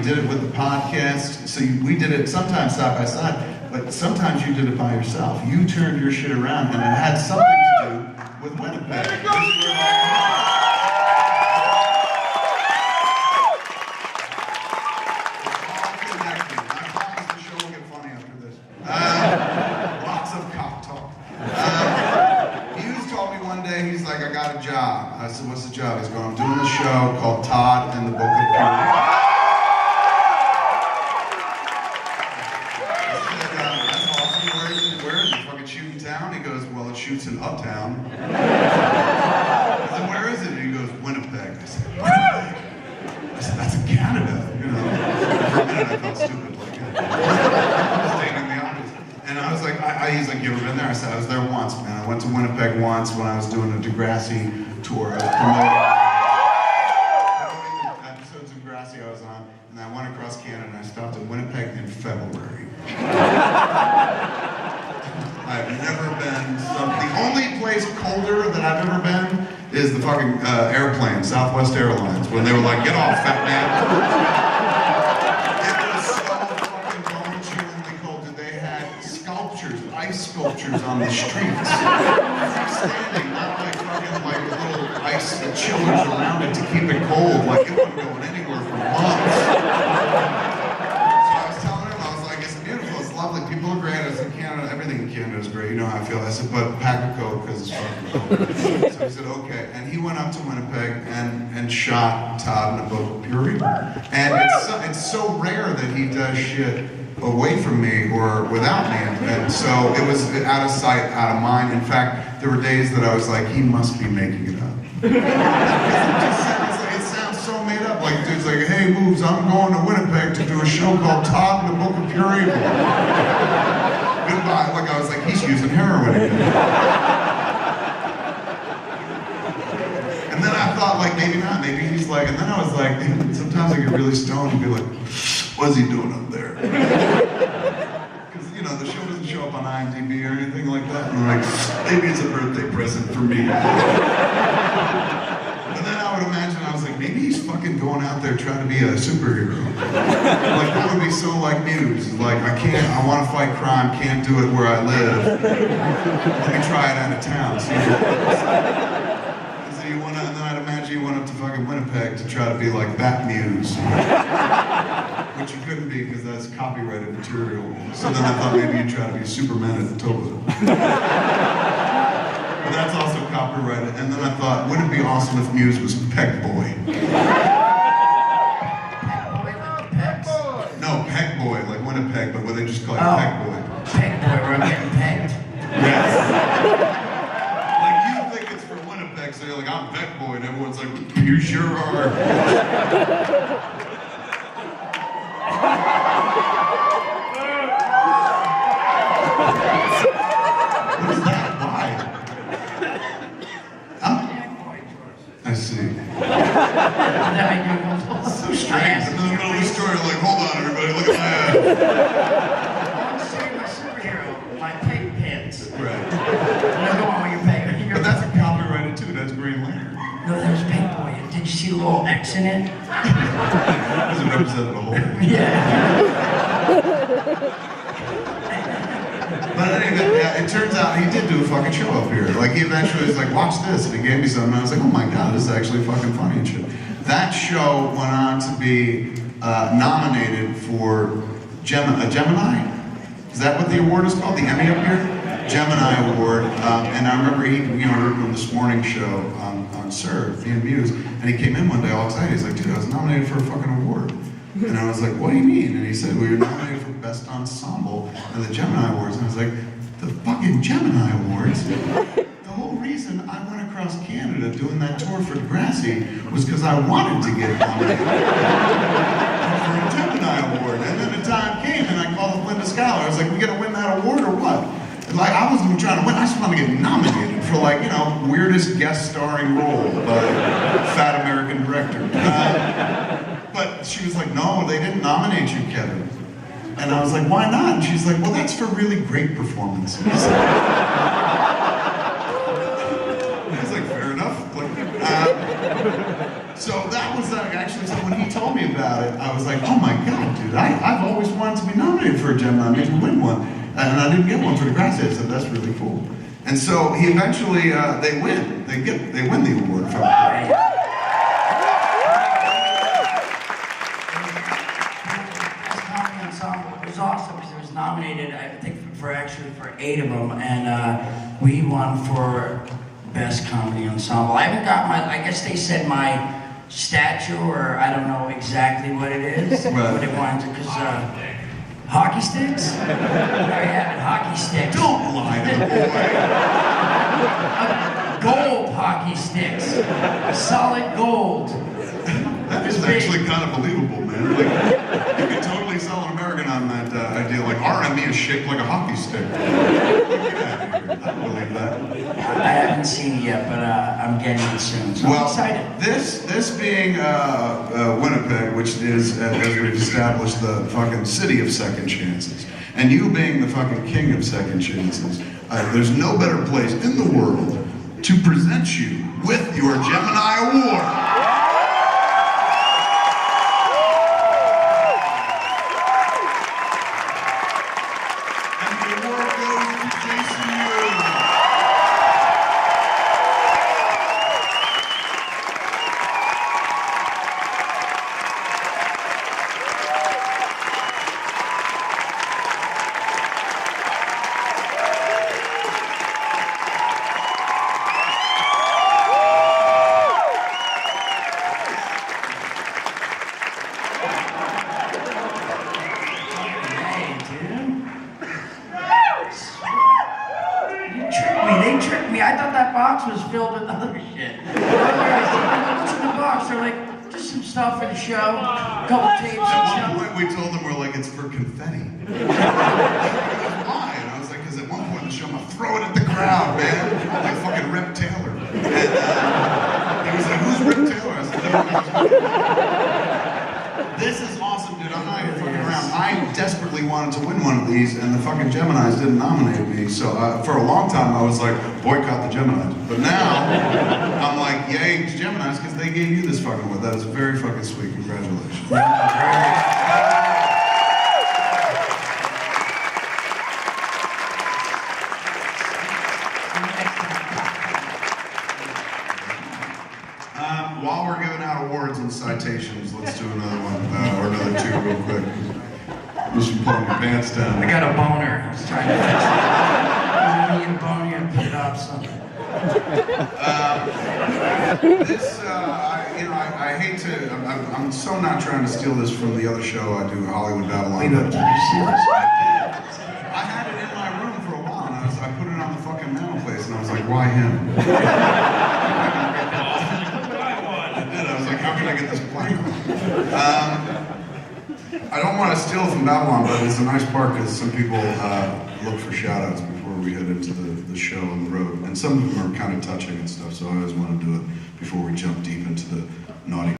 did it with the podcast. So we did it sometimes side by side, but sometimes you did it by yourself. You turned your shit around, and it had something to do with Winnipeg. I got a job. I said, what's the job? He's going, I'm doing a show called Todd and the Book of Fury. I said, that's awesome. Where is it? Fucking shoot in town? He goes, well, it shoots in Uptown. I said, where is it? And he goes, Winnipeg. I said, Winnipeg? I said, that's in Canada. You know, for a minute I felt stupid. Like, staying in the office. And I was like, he's like, you ever been there? I said, I was there once, man. I went to Winnipeg once when I was doing a Degrassi tour. I was promoting episodes of Degrassi I was on, and I went across Canada and I stopped at Winnipeg in February. I've never been, the only place colder that I've ever been is the fucking airplane, Southwest Airlines, when they were like, get off, fat man. Ice sculptures on the streets. Standing, not like fucking like little ice chillers around it to keep it cold. Like it wasn't going anywhere for months. So I was telling him, I was like, it's beautiful, it's lovely, people are great. I said, Canada, everything in Canada is great. You know how I feel. I said, but pack a Coke because it's fucking cold. So he said, okay. And he went up to Winnipeg and shot Todd in the Book of Fury. And it's so rare that he does shit away from me or without me, and so it was out of sight, out of mind. In fact, there were days that I was like, he must be making it up. It sounds so made up. Like dude's like, hey, Mewes, I'm going to Winnipeg to do a show called Todd and the Book of Fury. Goodbye. Like I was like, he's using heroin again. And then I thought, like, maybe not. Maybe he's like, and then I was like, sometimes I get really stoned and be like, what's he doing up there? Because, you know, the show doesn't show up on IMDb or anything like that. And I'm like, maybe it's a birthday present for me. But then I would imagine, I was like, maybe he's fucking going out there trying to be a superhero. Like, that would be so like Mewes. Like, I want to fight crime, can't do it where I live. Let me try it out of town. So you want to, and then I'd imagine you went up to fucking Winnipeg to try to be like that Mewes. Which you couldn't be because that's copyrighted material. So then I thought maybe you'd try to be Superman at the Toba. But that's also copyrighted. And then I thought, wouldn't it be awesome if Mewes was Peg Boy? Peg Boy? No, Peg Boy, like Winnipeg, but where they just call it Peg Boy. Peg Boy, where I'm getting pegged? Yes. Like you think it's for Winnipeg, so you're like, I'm Peg Boy, and everyone's like, you sure are. What is that? Why? I see. So strange. In the middle of the story, like, hold on, everybody, look at my ass. I'm saying my superhero, my peg pants. Right. No, go on with your peg. But that's copyrighted too. That's Green Lantern. No, that was Peg Boy. Did you see the little X in it? Does it represent the whole? Yeah. But anyway, yeah, it turns out he did do a fucking show up here. Like he eventually was like, watch this, and he gave me something, and I was like, oh my god, this is actually fucking funny and shit. That show went on to be nominated for Gemini. Is that what the award is called? The Emmy up here? Gemini Award. And I remember he, worked on this morning show on Serve, me and Mewes, and he came in one day all excited. He's like, dude, I was nominated for a fucking award. And I was like, what do you mean? And he said, well, you're nominated for Best Ensemble at the Gemini Awards. And I was like, the fucking Gemini Awards? The whole reason I went across Canada doing that tour for Degrassi was because I wanted to get nominated for a Gemini Award. And then the time came and I called up Linda Scholar. I was like, we gonna win that award or what? And like, I wasn't even trying to win, I just wanted to get nominated for like, weirdest guest starring role by fat American director. But she was like, no, they didn't nominate you, Kevin. And I was like, why not? And she's like, well, that's for really great performances. I was like, fair enough. So that was actually, so when he told me about it, I was like, oh my God, dude, I've always wanted to be nominated for a Gemini, maybe win one. And I didn't get one for the Grassy. I said, that's really cool. And so he eventually, they win. They win the award from it. It was awesome because it was nominated, I think, for 8 of them, and we won for Best Comedy Ensemble. I haven't got I guess they said my statue, or I don't know exactly what it is, what it wanted, because, hockey sticks? There you have it, hockey sticks. Don't lie to the boy. Gold hockey sticks. Solid gold. That is actually kind of believable, man. Like, you could totally sell an American on that idea. Like, RME is shaped like a hockey stick. Get out of here. I don't believe that. I haven't seen it yet, but I'm getting it soon, so I'm excited. This being Winnipeg, which is, as we've established, the fucking city of second chances, and you being the fucking king of second chances, there's no better place in the world to present you with your Gemini Award. They tricked me. I thought that box was filled with other shit. What's in the box? They're like, just some stuff for the show, a couple tapes and At stuff. one point, we told them, we're like, it's for confetti. Why? And I was like, because at one point in the show, I'm going to throw it at the crowd, man. Like fucking Rip Taylor. And he was like, who's Rip Taylor? I said, this is awesome, dude. I'm not even fucking around. I desperately wanted to win one of these, and the fucking Geminis didn't nominate me. So for a long time, I was like, boycott the Geminis. But now, I'm like, yay, Geminis, because they gave you this fucking award. That is very fucking sweet. Congratulations. While we're giving out awards and citations, let's do another one, or another two real quick. Just pulling your pants down. I got a boner. I was trying to fix it. You need a boner, you put it up something. I hate to, I'm so not trying to steal this from the other show I do, Hollywood Babylon. Wait, did you see this? I had it in my room for a while, and I put it on the fucking mantelpiece, and I was like, why him? How can I get this plaque? I don't want to steal from Babylon, but it's a nice part because some people look for shout-outs before we head into the show on the road. And some of them are kind of touching and stuff, so I always want to do it before we jump deep into the naughty